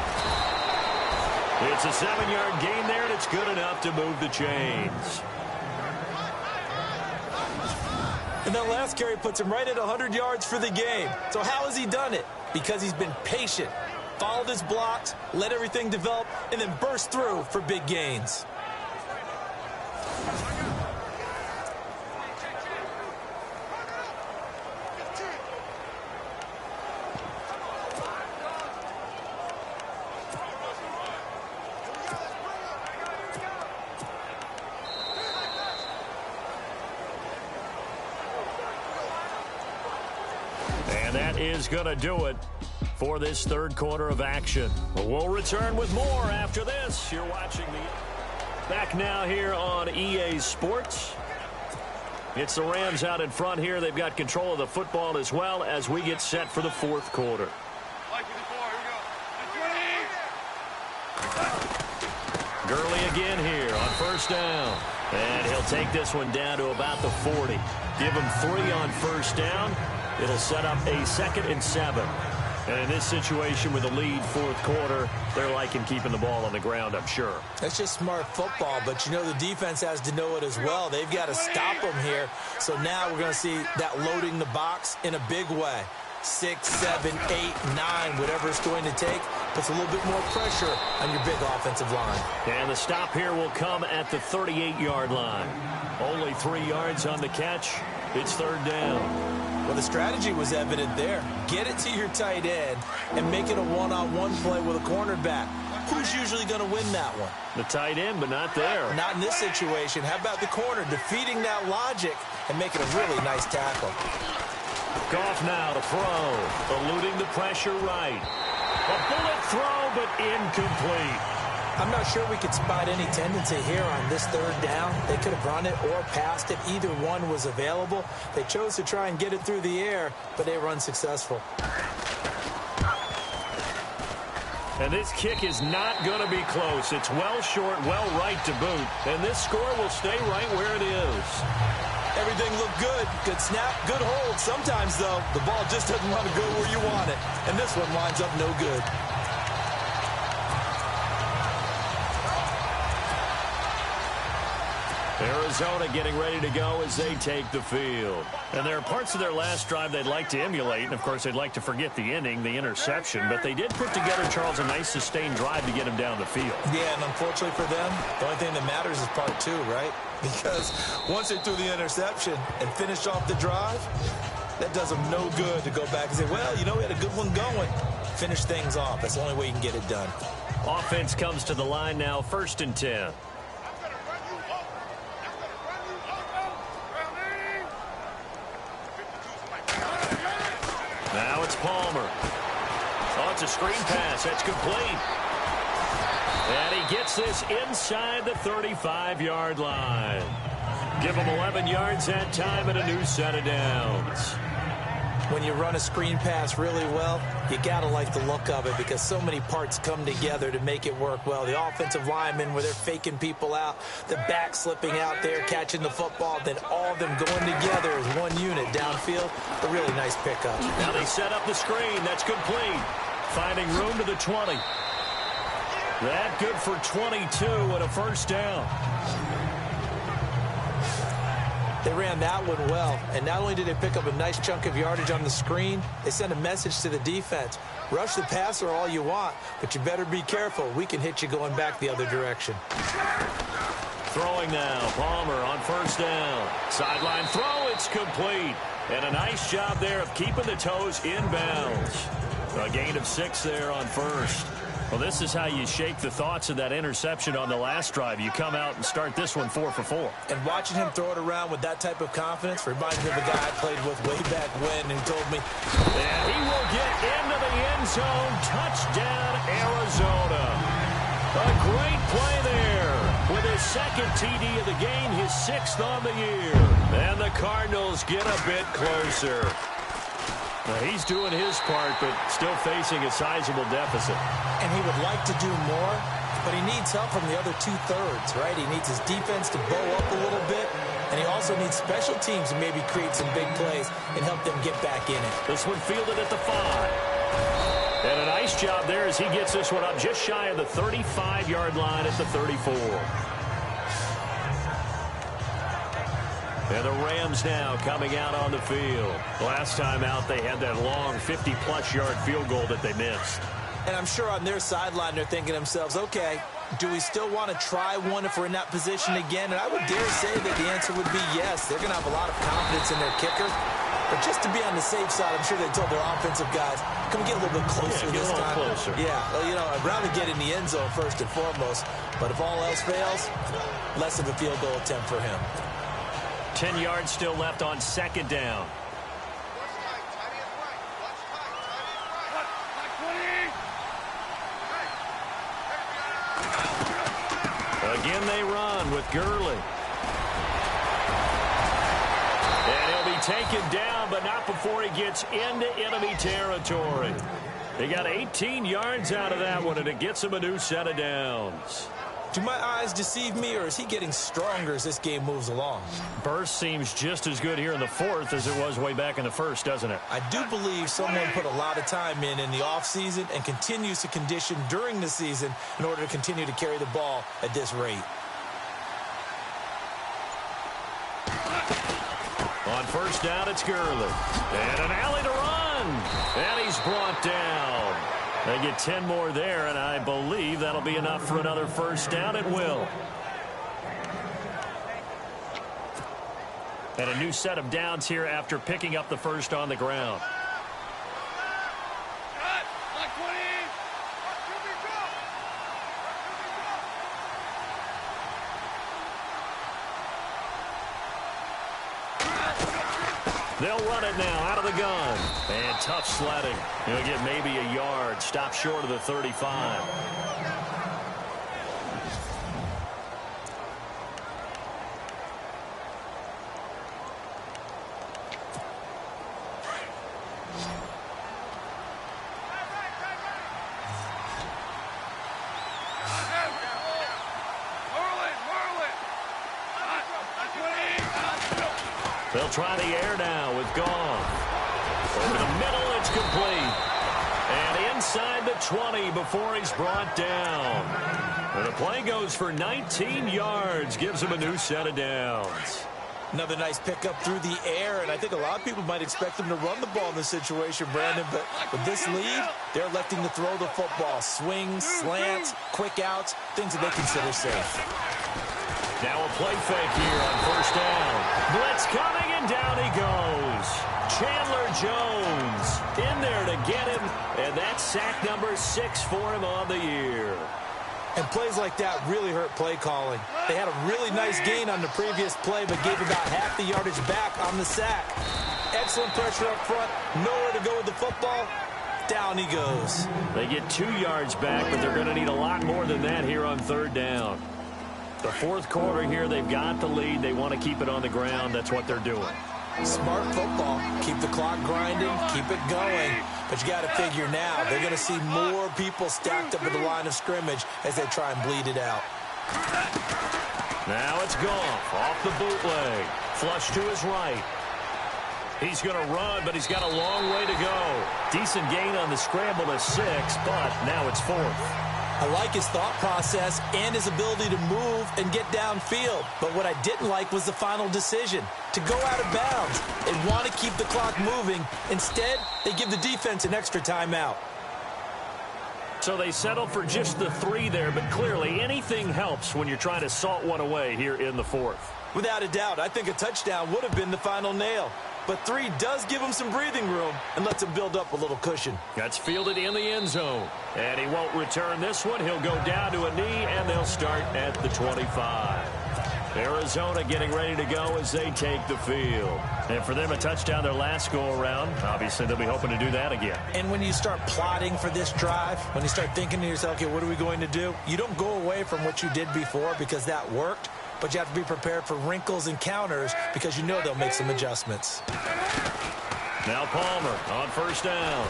It's a 7-yard gain there, and it's good enough to move the chains. And that last carry puts him right at 100 yards for the game. So how has he done it? Because he's been patient, followed his blocks, let everything develop, and then burst through for big gains. Is going to do it for this third quarter of action. We'll return with more after this. You're watching the back now here on EA Sports. It's the Rams out in front here. They've got control of the football as well as we get set for the fourth quarter. Gurley again here on first down. And he'll take this one down to about the 40. Give him 3 on first down. It'll set up a 2nd and 7. And in this situation with a lead fourth quarter, they're liking keeping the ball on the ground, I'm sure. That's just smart football, but you know the defense has to know it as well. They've got to stop them here. So now we're going to see that loading the box in a big way. 6, 7, 8, 9, whatever it's going to take. puts a little bit more pressure on your big offensive line. And the stop here will come at the 38-yard line. Only 3 yards on the catch. It's third down. Well, the strategy was evident there. Get it to your tight end and make it a one-on-one play with a cornerback. Who's usually going to win that one? The tight end, but not there. Not in this situation. How about the corner defeating that logic and making a really nice tackle? Goff now to throw, eluding the pressure right. A bullet throw, but incomplete. I'm not sure we could spot any tendency here on this third down. They could have run it or passed it. Either one was available. They chose to try and get it through the air, but they were unsuccessful. And this kick is not going to be close. It's well short, well right to boot. And this score will stay right where it is. Everything looked good. Good snap, good hold. Sometimes, though, the ball just doesn't want to go where you want it. And this one winds up no good. Arizona getting ready to go as they take the field. And there are parts of their last drive they'd like to emulate. And, of course, they'd like to forget the inning, the interception. But they did put together, Charles, a nice sustained drive to get him down the field. Yeah, and unfortunately for them, the only thing that matters is part two, right? Because once they threw the interception and finished off the drive, that does them no good to go back and say, well, you know, we had a good one going. Finish things off. That's the only way you can get it done. Offense comes to the line now, 1st and 10. Now it's Palmer. Oh, it's a screen pass. That's complete. And he gets this inside the 35-yard line. Give him 11 yards that time and a new set of downs. When you run a screen pass really well, you got to like the look of it because so many parts come together to make it work well. The offensive linemen where they're faking people out, the back slipping out there, catching the football, then all of them going together as one unit downfield. A really nice pickup. Now they set up the screen. That's complete. Finding room to the 20. That good for 22 and a first down. They ran that one well, and not only did they pick up a nice chunk of yardage on the screen, they sent a message to the defense. Rush the passer all you want, but you better be careful. We can hit you going back the other direction. Throwing now, Palmer on first down. Sideline throw, it's complete. And a nice job there of keeping the toes in bounds. A gain of 6 there on first. Well, this is how you shake the thoughts of that interception on the last drive. You come out and start this one 4 for 4. And watching him throw it around with that type of confidence reminds me of a guy I played with way back when, and he told me, and he will get into the end zone. Touchdown, Arizona. A great play there with his second TD of the game, his 6th on the year. And the Cardinals get a bit closer. Now, he's doing his part, but still facing a sizable deficit. And he would like to do more, but he needs help from the other 2/3, right? He needs his defense to bow up a little bit, and he also needs special teams to maybe create some big plays and help them get back in it. This one fielded at the 5. And a nice job there as he gets this one up just shy of the 35-yard line at the 34. And the Rams now coming out on the field. Last time out, they had that long 50-plus yard field goal that they missed. And I'm sure on their sideline, they're thinking to themselves, okay, do we still want to try one if we're in that position again? And I would dare say that the answer would be yes. They're going to have a lot of confidence in their kicker. But just to be on the safe side, I'm sure they told their offensive guys, can we get a little bit closer this time? Closer. Yeah, well, you know, I'd rather get in the end zone first and foremost. But if all else fails, less of a field goal attempt for him. 10 yards still left on 2nd down. Again they run with Gurley. And he'll be taken down, but not before he gets into enemy territory. They got 18 yards out of that one, and it gets him a new set of downs. Do my eyes deceive me, or is he getting stronger as this game moves along? Burst seems just as good here in the 4th as it was way back in the 1st, doesn't it? I do believe someone put a lot of time in the offseason and continues to condition during the season in order to continue to carry the ball at this rate. On first down, it's Gurley. And an alley to run. And he's brought down. They get 10 more there, and I believe that'll be enough for another first down. It will. And a new set of downs here after picking up the first on the ground. They'll run it now out of the gun. And tough sledding. He'll get maybe a yard. Stop short of the 35. They'll try the air now with Goff. Over the middle, it's complete. And inside the 20 before he's brought down. And the play goes for 19 yards. Gives him a new set of downs. Another nice pickup through the air, and I think a lot of people might expect them to run the ball in this situation, Brandon, but with this lead, they're electing to throw the football. Swings, slants, quick outs, things that they consider safe. Now a play fake here on first down. Blitz coming, and down he goes. Chandler Jones in there to get him, and that's sack number 6 for him on the year. And plays like that really hurt play calling. They had a really nice gain on the previous play, but gave about half the yardage back on the sack. Excellent pressure up front, nowhere to go with the football. Down he goes. They get 2 yards back, but they're going to need a lot more than that here on third down. The fourth quarter here, they've got the lead. They want to keep it on the ground. That's what they're doing. Smart football. Keep the clock grinding. Keep it going. But you got to figure now, they're going to see more people stacked up at the line of scrimmage as they try and bleed it out. Now it's Goff off the bootleg. Flush to his right. He's going to run, but he's got a long way to go. Decent gain on the scramble to 6, but now it's 4th. I like his thought process and his ability to move and get downfield. But what I didn't like was the final decision, to go out of bounds. They want to keep the clock moving. Instead, they give the defense an extra timeout. So they settle for just the 3 there, but clearly anything helps when you're trying to salt one away here in the 4th. Without a doubt, I think a touchdown would have been the final nail. But 3 does give him some breathing room and lets him build up a little cushion. That's fielded in the end zone. And he won't return this one. He'll go down to a knee, and they'll start at the 25. Arizona getting ready to go as they take the field. And for them, a touchdown their last go-around. Obviously, they'll be hoping to do that again. And when you start plotting for this drive, when you start thinking to yourself, okay, what are we going to do? You don't go away from what you did before because that worked. But you have to be prepared for wrinkles and counters because you know they'll make some adjustments. Now Palmer on first down.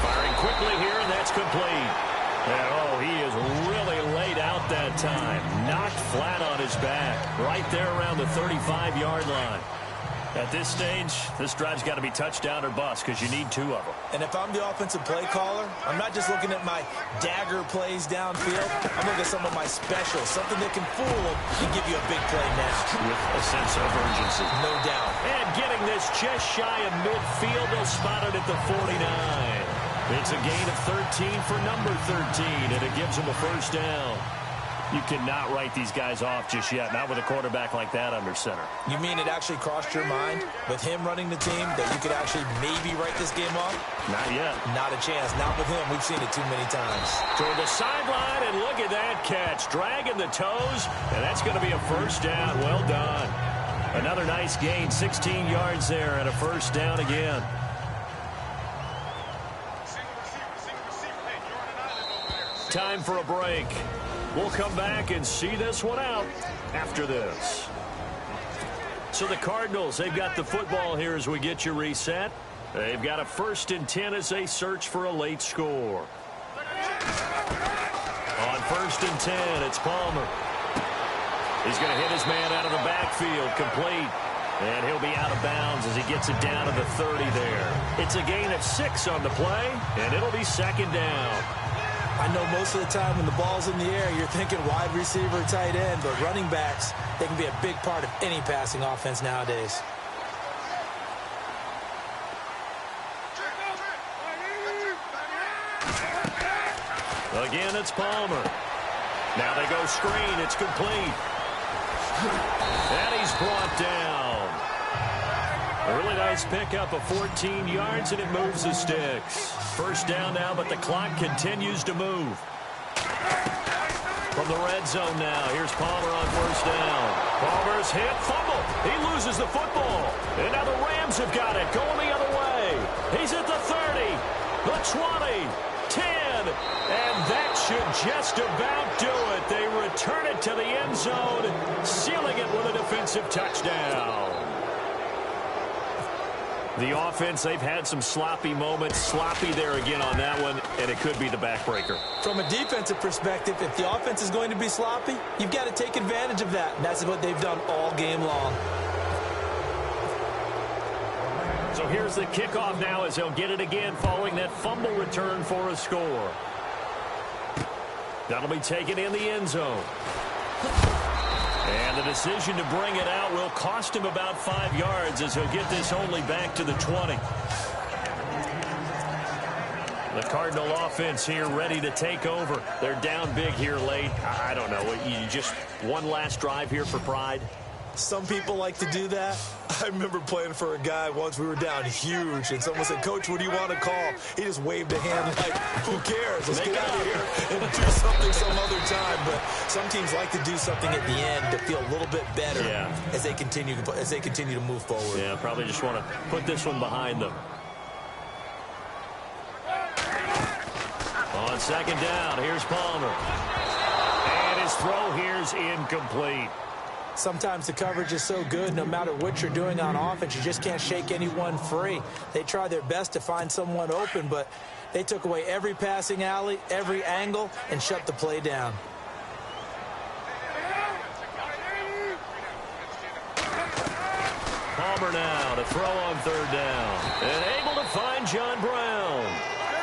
Firing quickly here, and that's complete. And, oh, he is really laid out that time. Knocked flat on his back. Right there around the 35-yard line. At this stage, this drive's got to be touchdown or bust because you need 2 of them. And if I'm the offensive play caller, I'm not just looking at my dagger plays downfield. I'm looking at some of my specials, something that can fool them and give you a big play now. With a sense of urgency. No doubt. And getting this just shy of midfield, they'll spot it at the 49. It's a gain of 13 for number 13, and it gives them a first down. You cannot write these guys off just yet, not with a quarterback like that under center. You mean it actually crossed your mind with him running the team that you could actually maybe write this game off? Not yet. Not a chance. Not with him. We've seen it too many times. Toward the sideline, and look at that catch. Dragging the toes, and that's going to be a first down. Well done. Another nice gain, 16 yards there, and a first down again. Time for a break. We'll come back and see this one out after this. So the Cardinals, they've got the football here as we get you reset. They've got a 1st and 10 as they search for a late score. On 1st and 10, it's Palmer. He's going to hit his man out of the backfield, complete. And he'll be out of bounds as he gets it down to the 30 there. It's a gain of 6 on the play, and it'll be 2nd down. I know most of the time when the ball's in the air, you're thinking wide receiver, tight end, but running backs, they can be a big part of any passing offense nowadays. Again, it's Palmer. Now they go screen. It's complete. And he's brought down. A really nice pickup of 14 yards, and it moves the sticks. First down now, but the clock continues to move. From the red zone now, here's Palmer on first down. Palmer's hit, fumble. He loses the football. And now the Rams have got it, going the other way. He's at the 30, the 20, 10, and that should just about do it. They return it to the end zone, sealing it with a defensive touchdown. The offense, they've had some sloppy moments. Sloppy there again on that one, and it could be the backbreaker. From a defensive perspective, if the offense is going to be sloppy, you've got to take advantage of that. And that's what they've done all game long. So here's the kickoff now as they'll get it again following that fumble return for a score. That'll be taken in the end zone. And the decision to bring it out will cost him about 5 yards as he'll get this only back to the 20. The Cardinal offense here ready to take over. They're down big here late. I don't know. You just one last drive here for pride. Some people like to do that. I remember playing for a guy once. We were down huge, and someone said, "Coach, what do you want to call?" He just waved a hand like, "Who cares? Let's get out of here and do something some other time." But some teams like to do something at the end to feel a little bit better as they continue to move forward. Yeah, probably just want to put this one behind them. On second down, here's Palmer. And his throw here's incomplete. Sometimes the coverage is so good, no matter what you're doing on offense, you just can't shake anyone free. They try their best to find someone open, but they took away every passing alley, every angle, and shut the play down. Palmer now to throw on third down. And able to find John Brown.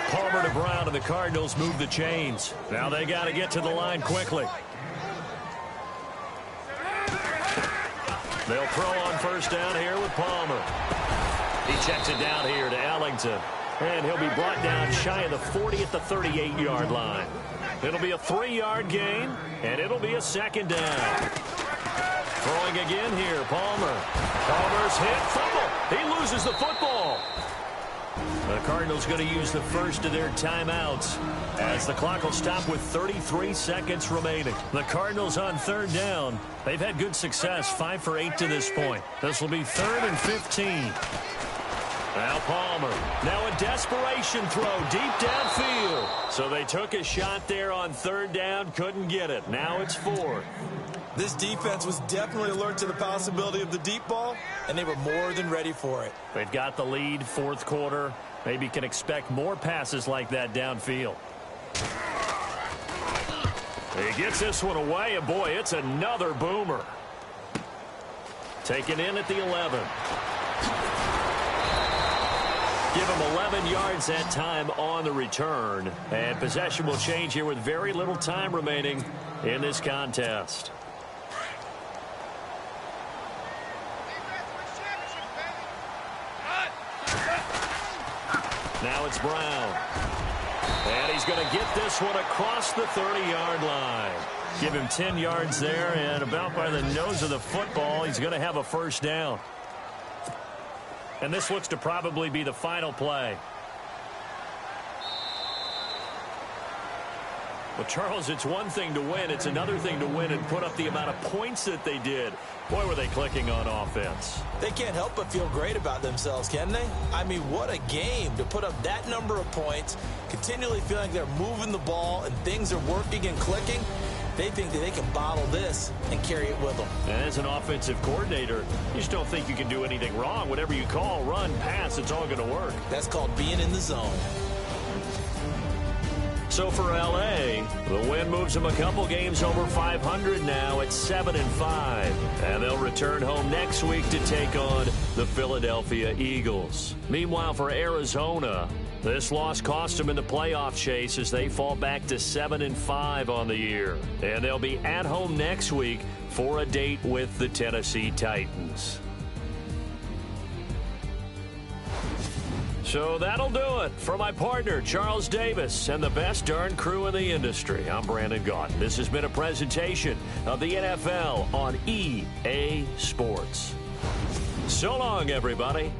Palmer to Brown, and the Cardinals move the chains. Now they got to get to the line quickly. They'll throw on first down here with Palmer. He checks it down here to Ellington. And he'll be brought down shy of the 40 at the 38-yard line. It'll be a 3-yard gain, and it'll be a second down. Throwing again here, Palmer. Palmer's hit, fumble. He loses the football. The Cardinals going to use the first of their timeouts as the clock will stop with 33 seconds remaining. The Cardinals on third down. They've had good success, 5 for 8 to this point. This will be 3rd and 15. Now Palmer. Now a desperation throw deep downfield. So they took a shot there on third down, couldn't get it. Now it's 4th. This defense was definitely alert to the possibility of the deep ball, and they were more than ready for it. They've got the lead, 4th quarter. Maybe can expect more passes like that downfield. He gets this one away, and boy, it's another boomer. Taken in at the 11. Give him 11 yards that time on the return. And possession will change here with very little time remaining in this contest. Now it's Brown. And he's going to get this one across the 30-yard line. Give him 10 yards there, and about by the nose of the football, he's going to have a first down. And this looks to probably be the final play. Well, Charles, it's one thing to win. It's another thing to win and put up the amount of points that they did. Boy, were they clicking on offense. They can't help but feel great about themselves, can they? I mean, what a game to put up that number of points, continually feeling they're moving the ball and things are working and clicking. They think that they can bottle this and carry it with them. And as an offensive coordinator, you just don't think you can do anything wrong. Whatever you call, run, pass, it's all going to work. That's called being in the zone. So for L.A., the win moves them a couple games over 500 now at 7-5. And they'll return home next week to take on the Philadelphia Eagles. Meanwhile, for Arizona, this loss cost them in the playoff chase as they fall back to 7-5 on the year. And they'll be at home next week for a date with the Tennessee Titans. So that'll do it. For my partner, Charles Davis, and the best darn crew in the industry, I'm Brandon Gaudin. This has been a presentation of the NFL on EA Sports. So long, everybody.